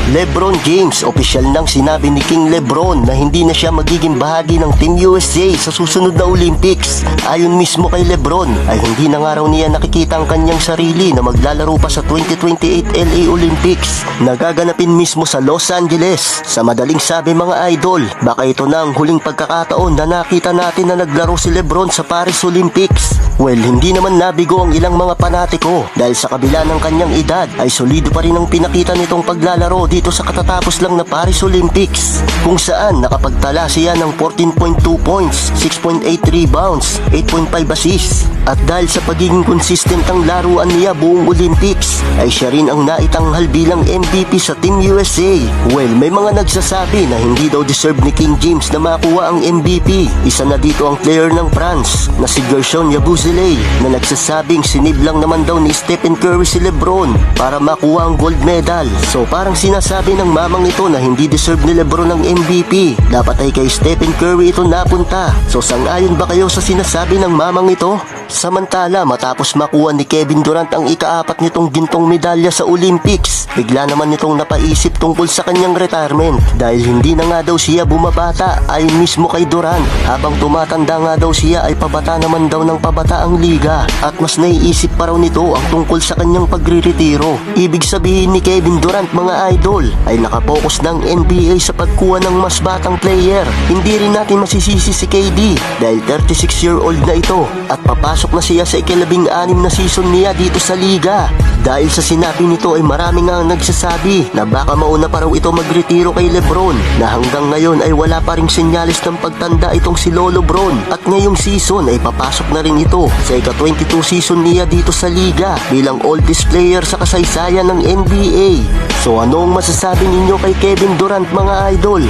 LeBron James, opisyal nang sinabi ni King LeBron na hindi na siya magiging bahagi ng Team USA sa susunod na Olympics. Ayon mismo kay LeBron ay hindi na nga raw niya nakikita ang kanyang sarili na maglalaro pa sa 2028 LA Olympics na gaganapin mismo sa Los Angeles. Sa madaling sabi mga idol, baka ito na ang huling pagkakataon na nakita natin na naglaro si LeBron sa Paris Olympics. Well, hindi naman nabigo ang ilang mga panatiko dahil sa kabila ng kanyang edad ay solido pa rin ang pinakita nitong paglalaro dito sa katatapos lang na Paris Olympics, kung saan nakapagtala siya ng 14.2 points, 6.8 rebounds, 8.5 assists. At dahil sa pagiging consistent ang laruan niya buong Olympics ay siya rin ang naitanghal bilang MVP sa Team USA. Well, may mga nagsasabi na hindi daw deserve ni King James na makuha ang MVP. Isa na dito ang player ng France na si Gershon Yabusele na nagsasabing sinib lang naman daw ni Stephen Curry si LeBron para makuha ang gold medal. So parang sinasabi ng mamang ito na hindi deserve ni LeBron ang MVP. Dapat ay kay Stephen Curry ito napunta. So sang-ayon ba kayo sa sinasabi ng mamang ito? Samantala, matapos makuha ni Kevin Durant ang ika-4 nitong gintong medalya sa Olympics, bigla naman nitong napaisip tungkol sa kanyang retirement dahil hindi na nga daw siya bumabata ayon mismo kay Durant. Habang tumatanda nga daw siya ay pabata naman daw ng pabata ang liga at mas naiisip pa raw nito ang tungkol sa kanyang pagriretiro. Ibig sabihin ni Kevin Durant mga idol ay nakapokus ng NBA sa pagkuha ng mas batang player. Hindi rin natin masisisi si KD dahil 36-year-old na ito at papasok na siya sa ika-16 na season niya dito sa liga. Dahil sa sinabi nito ay marami nga ang nagsasabi na baka mauna pa raw ito magretiro kay LeBron na hanggang ngayon ay wala pa ring senyales ng pagtanda itong si Lolo Bron at ngayong season ay papasok na rin ito sa ika-22 season niya dito sa liga bilang oldest player sa kasaysayan ng NBA. So anong masasabi ninyo kay Kevin Durant mga idol?